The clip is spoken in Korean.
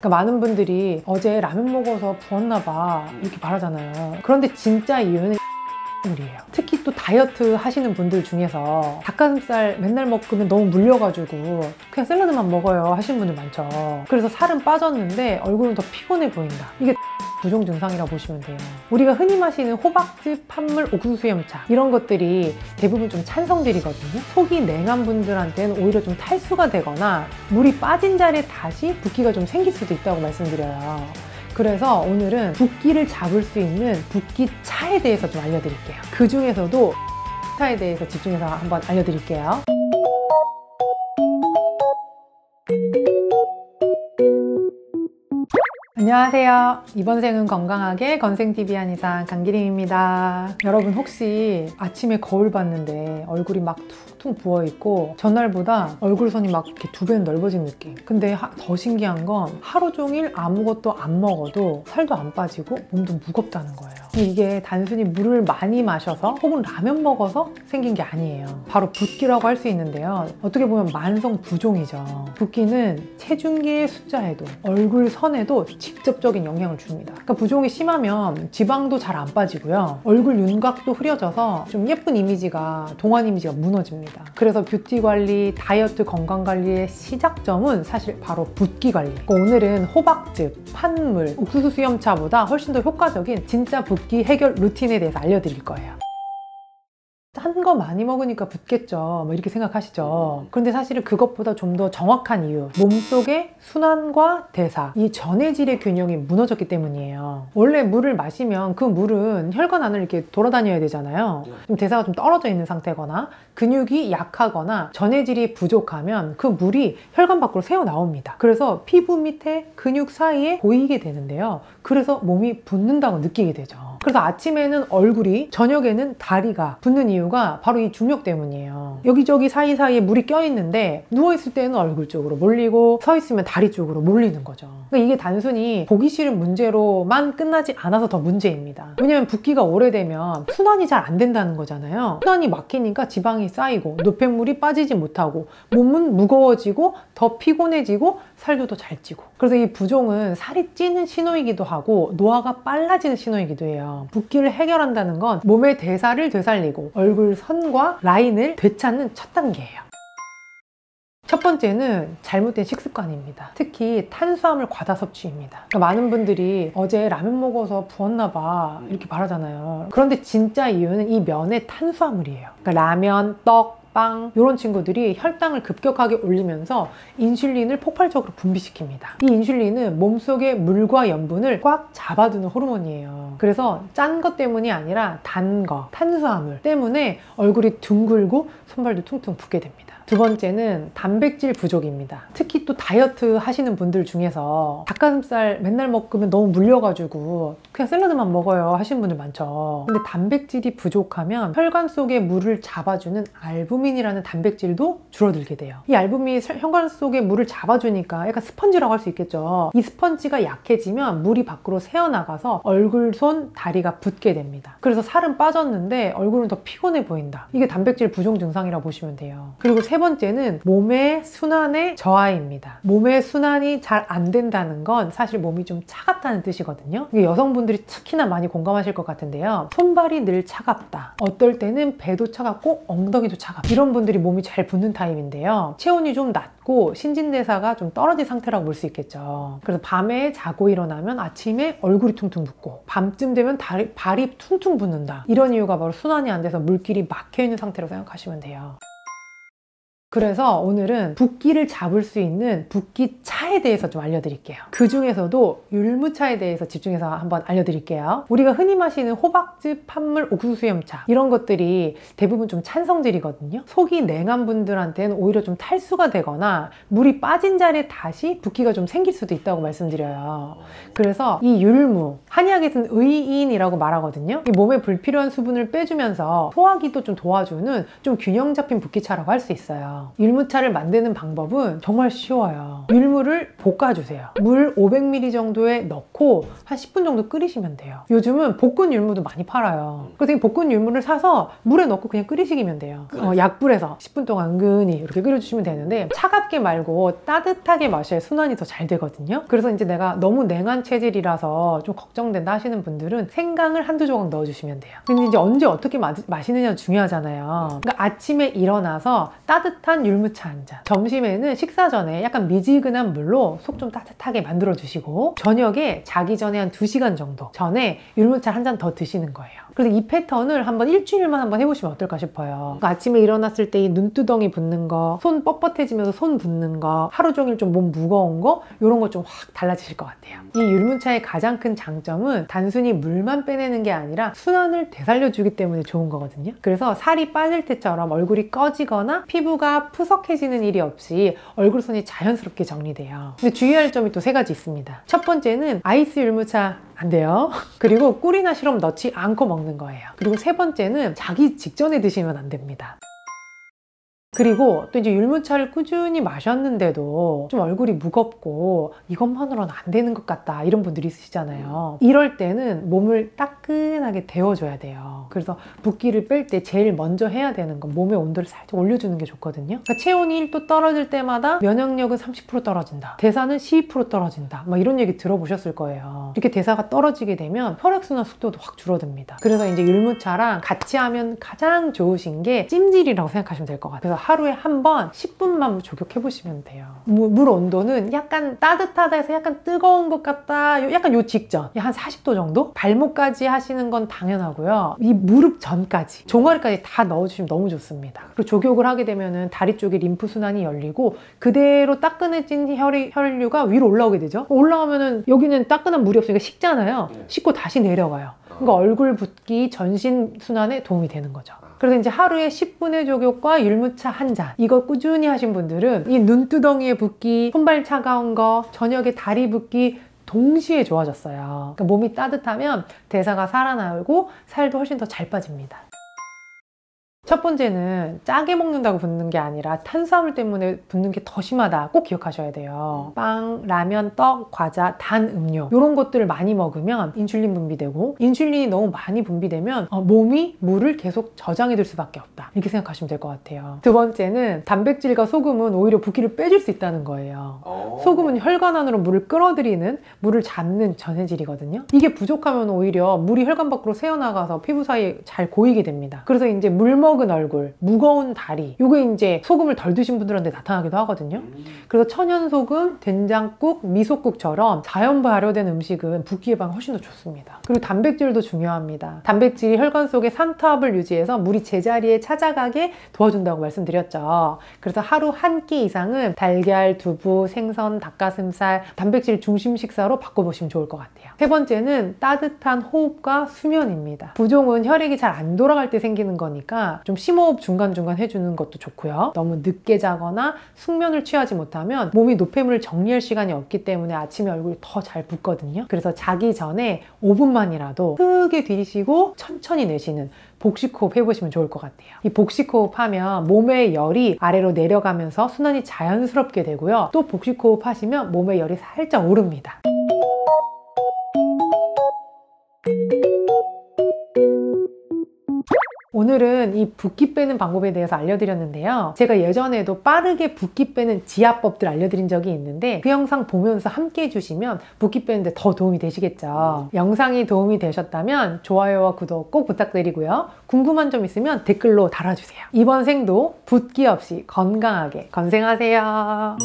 그러니까 많은 분들이 어제 라면 먹어서 부었나 봐 이렇게 말하잖아요. 그런데 진짜 이유는 이에요. 특히 또 다이어트 하시는 분들 중에서 닭가슴살 맨날 먹으면 너무 물려가지고 그냥 샐러드만 먹어요 하시는 분들 많죠. 그래서 살은 빠졌는데 얼굴은 더 피곤해 보인다. 이게 부종 증상이라고 보시면 돼요. 우리가 흔히 마시는 호박즙, 판물, 옥수수 수염차 이런 것들이 대부분 좀 찬성질이거든요. 속이 냉한 분들한테는 오히려 좀 탈수가 되거나 물이 빠진 자리에 다시 붓기가 좀 생길 수도 있다고 말씀드려요. 그래서 오늘은 붓기를 잡을 수 있는 붓기 차에 대해서 좀 알려드릴게요. 그 중에서도 차에 대해서 집중해서 한번 알려드릴게요. 안녕하세요. 이번 생은 건강하게 건생TV 한의사 강기림입니다. 여러분 혹시 아침에 거울 봤는데 얼굴이 막 퉁퉁 부어있고 전날보다 얼굴선이 막 이렇게 2배는 넓어진 느낌. 근데 더 신기한 건 하루 종일 아무것도 안 먹어도 살도 안 빠지고 몸도 무겁다는 거예요. 이게 단순히 물을 많이 마셔서 혹은 라면 먹어서 생긴 게 아니에요. 바로 붓기라고 할 수 있는데요. 어떻게 보면 만성 부종이죠. 붓기는 체중계의 숫자에도 얼굴 선에도 직접적인 영향을 줍니다. 그러니까 부종이 심하면 지방도 잘 안 빠지고요. 얼굴 윤곽도 흐려져서 좀 예쁜 이미지가, 동안 이미지가 무너집니다. 그래서 뷰티 관리, 다이어트 건강 관리의 시작점은 사실 바로 붓기 관리. 오늘은 호박즙, 판물, 옥수수 수염차보다 훨씬 더 효과적인 진짜 붓기 해결 루틴에 대해서 알려드릴 거예요. 한 거 많이 먹으니까 붓겠죠, 뭐 이렇게 생각하시죠. 그런데 사실은 그것보다 좀 더 정확한 이유, 몸속의 순환과 대사, 이 전해질의 균형이 무너졌기 때문이에요. 원래 물을 마시면 그 물은 혈관 안을 이렇게 돌아다녀야 되잖아요. 좀 대사가 좀 떨어져 있는 상태거나 근육이 약하거나 전해질이 부족하면 그 물이 혈관 밖으로 새어 나옵니다. 그래서 피부 밑에 근육 사이에 보이게 되는데요. 그래서 몸이 붓는다고 느끼게 되죠. 그래서 아침에는 얼굴이, 저녁에는 다리가 붓는 이유가 바로 이 중력 때문이에요. 여기저기 사이사이에 물이 껴있는데 누워있을 때는 얼굴 쪽으로 몰리고 서 있으면 다리 쪽으로 몰리는 거죠. 그러니까 이게 단순히 보기 싫은 문제로만 끝나지 않아서 더 문제입니다. 왜냐면 붓기가 오래되면 순환이 잘 안 된다는 거잖아요. 순환이 막히니까 지방이 쌓이고 노폐물이 빠지지 못하고 몸은 무거워지고 더 피곤해지고 살도 더 잘 찌고. 그래서 이 부종은 살이 찌는 신호이기도 하고 노화가 빨라지는 신호이기도 해요. 붓기를 해결한다는 건 몸의 대사를 되살리고 얼굴 선과 라인을 되찾는 첫 단계예요. 첫 번째는 잘못된 식습관입니다. 특히 탄수화물 과다 섭취입니다. 그러니까 많은 분들이 어제 라면 먹어서 부었나 봐 이렇게 말하잖아요. 그런데 진짜 이유는 이 면의 탄수화물이에요. 그러니까 라면, 떡, 빵 이런 친구들이 혈당을 급격하게 올리면서 인슐린을 폭발적으로 분비시킵니다. 이 인슐린은 몸속의 물과 염분을 꽉 잡아두는 호르몬이에요. 그래서 짠 것 때문이 아니라 단 거, 탄수화물 때문에 얼굴이 둥글고 손발도 퉁퉁 붓게 됩니다. 두 번째는 단백질 부족입니다. 특히 또 다이어트 하시는 분들 중에서 닭가슴살 맨날 먹으면 너무 물려가지고 그냥 샐러드만 먹어요 하시는 분들 많죠. 근데 단백질이 부족하면 혈관 속의 물을 잡아주는 알부민이라는 단백질도 줄어들게 돼요. 이 알부민이 혈관 속의 물을 잡아주니까 약간 스펀지라고 할 수 있겠죠. 이 스펀지가 약해지면 물이 밖으로 새어나가서 얼굴, 손, 다리가 붓게 됩니다. 그래서 살은 빠졌는데 얼굴은 더 피곤해 보인다. 이게 단백질 부종 증상이라고 보시면 돼요. 그리고 세 번째는 몸의 순환의 저하입니다. 몸의 순환이 잘 안 된다는 건 사실 몸이 좀 차갑다는 뜻이거든요. 이게 여성분들이 특히나 많이 공감하실 것 같은데요. 손발이 늘 차갑다. 어떨 때는 배도 차갑고 엉덩이도 차갑다. 이런 분들이 몸이 잘 붓는 타입인데요. 체온이 좀 낮고 신진대사가 좀 떨어진 상태라고 볼 수 있겠죠. 그래서 밤에 자고 일어나면 아침에 얼굴이 퉁퉁 붓고 밤쯤 되면 발이 퉁퉁 붓는다. 이런 이유가 바로 순환이 안 돼서 물길이 막혀있는 상태라고 생각하시면 돼요. 그래서 오늘은 붓기를 잡을 수 있는 붓기 차에 대해서 좀 알려드릴게요. 그 중에서도 율무차에 대해서 집중해서 한번 알려드릴게요. 우리가 흔히 마시는 호박즙, 판물, 옥수수 수염차 이런 것들이 대부분 좀 찬성질이거든요. 속이 냉한 분들한테는 오히려 좀 탈수가 되거나 물이 빠진 자리에 다시 붓기가 좀 생길 수도 있다고 말씀드려요. 그래서 이 율무, 한의학에서는 의인이라고 말하거든요. 이 몸에 불필요한 수분을 빼주면서 소화기도 좀 도와주는 좀 균형 잡힌 붓기차라고 할 수 있어요. 쉬워요. 율무차를 만드는 방법은 정말 쉬워요. 율무를 볶아주세요. 물 500ml 정도에 넣고 한 10분 정도 끓이시면 돼요. 요즘은 볶은 율무도 많이 팔아요. 그래서 볶은 율무를 사서 물에 넣고 그냥 끓이시면 돼요. 약불에서 10분 동안 은근히 이렇게 끓여주시면 되는데 차갑게 말고 따뜻하게 마셔야 순환이 더 잘 되거든요. 그래서 이제 내가 너무 냉한 체질이라서 좀 걱정된다 하시는 분들은 생강을 한두 조각 넣어주시면 돼요. 근데 이제 언제 어떻게 마시느냐가 중요하잖아요. 그러니까 아침에 일어나서 따뜻한 율무차 한 잔, 점심에는 식사 전에 약간 미지근한 물로 속 좀 따뜻하게 만들어 주시고 저녁에 자기 전에 한 2시간 정도 전에 율무차 한 잔 더 드시는 거예요. 그래서 이 패턴을 한번 일주일만 한번 해보시면 어떨까 싶어요. 그러니까 아침에 일어났을 때 이 눈두덩이 붓는 거, 손 뻣뻣해지면서 손 붓는 거, 하루 종일 좀 몸 무거운 거 이런 거 좀 확 달라지실 것 같아요. 이 율무차의 가장 큰 장점은 단순히 물만 빼내는 게 아니라 순환을 되살려주기 때문에 좋은 거거든요. 그래서 살이 빠질 때처럼 얼굴이 꺼지거나 피부가 푸석해지는 일이 없이 얼굴선이 자연스럽게 정리돼요. 근데 주의할 점이 또 3가지 있습니다. 첫 번째는 아이스 율무차 안 돼요. 그리고 꿀이나 시럽 넣지 않고 먹는 거예요. 그리고 3번째는 자기 직전에 드시면 안 됩니다. 그리고 또 이제 율무차를 꾸준히 마셨는데도 좀 얼굴이 무겁고 이것만으로는 안 되는 것 같다 이런 분들이 있으시잖아요. 이럴 때는 몸을 따끈하게 데워줘야 돼요. 그래서 붓기를 뺄 때 제일 먼저 해야 되는 건 몸의 온도를 살짝 올려주는 게 좋거든요. 그러니까 체온이 1도 떨어질 때마다 면역력은 30% 떨어진다, 대사는 12% 떨어진다, 막 이런 얘기 들어보셨을 거예요. 이렇게 대사가 떨어지게 되면 혈액순환 속도도 확 줄어듭니다. 그래서 이제 율무차랑 같이 하면 가장 좋으신 게 찜질이라고 생각하시면 될 것 같아요. 그래서 하루에 한 번 10분만 조격해 보시면 돼요. 물 온도는 약간 따뜻하다 해서 약간 뜨거운 것 같다, 약간 요 직전, 한 40도 정도? 발목까지 하시는 건 당연하고요. 이 무릎 전까지, 종아리까지 다 넣어주시면 너무 좋습니다. 그리고 조격을 하게 되면은 다리 쪽에 림프 순환이 열리고 그대로 따끈해진 혈류가 위로 올라오게 되죠. 올라오면은 여기는 따끈한 물이 없으니까 식잖아요. 식고 다시 내려가요. 그러니까 얼굴 붓기, 전신 순환에 도움이 되는 거죠. 그래서 이제 하루에 10분의 조격과 율무차 한 잔, 이거 꾸준히 하신 분들은 이 눈두덩이에 붓기, 손발 차가운 거, 저녁에 다리 붓기 동시에 좋아졌어요. 그러니까 몸이 따뜻하면 대사가 살아나고 살도 훨씬 더 잘 빠집니다. 첫 번째는 짜게 먹는다고 붓는 게 아니라 탄수화물 때문에 붓는 게 더 심하다, 꼭 기억하셔야 돼요. 빵, 라면, 떡, 과자, 단 음료 이런 것들을 많이 먹으면 인슐린 분비되고, 인슐린이 너무 많이 분비되면 몸이 물을 계속 저장해 둘 수밖에 없다, 이렇게 생각하시면 될 것 같아요. 두 번째는 단백질과 소금은 오히려 붓기를 빼줄 수 있다는 거예요. 소금은 혈관 안으로 물을 끌어들이는, 물을 잡는 전해질이거든요. 이게 부족하면 오히려 물이 혈관 밖으로 새어나가서 피부 사이에 잘 고이게 됩니다. 그래서 이제 물 먹은 얼굴, 무거운 다리, 요게 이제 소금을 덜 드신 분들한테 나타나기도 하거든요. 그래서 천연소금, 된장국, 미소국처럼 자연 발효된 음식은 붓기 예방에 훨씬 더 좋습니다. 그리고 단백질도 중요합니다. 단백질이 혈관 속에 산투압을 유지해서 물이 제자리에 찾아가게 도와준다고 말씀드렸죠. 그래서 하루 한 끼 이상은 달걀, 두부, 생선, 닭가슴살, 단백질 중심 식사로 바꿔보시면 좋을 것 같아요. 3번째는 따뜻한 호흡과 수면입니다. 부종은 혈액이 잘 안 돌아갈 때 생기는 거니까 좀 심호흡 중간중간 해주는 것도 좋고요. 너무 늦게 자거나 숙면을 취하지 못하면 몸이 노폐물을 정리할 시간이 없기 때문에 아침에 얼굴이 더 잘 붓거든요. 그래서 자기 전에 5분만이라도 크게 들이쉬고 천천히 내쉬는 복식호흡 해보시면 좋을 것 같아요. 이 복식호흡 하면 몸의 열이 아래로 내려가면서 순환이 자연스럽게 되고요. 또 복식호흡 하시면 몸의 열이 살짝 오릅니다. 오늘은 이 붓기 빼는 방법에 대해서 알려드렸는데요. 제가 예전에도 빠르게 붓기 빼는 지압법들 알려드린 적이 있는데 그 영상 보면서 함께 해주시면 붓기 빼는데 더 도움이 되시겠죠. 영상이 도움이 되셨다면 좋아요와 구독 꼭 부탁드리고요. 궁금한 점 있으면 댓글로 달아주세요. 이번 생도 붓기 없이 건강하게 건생하세요.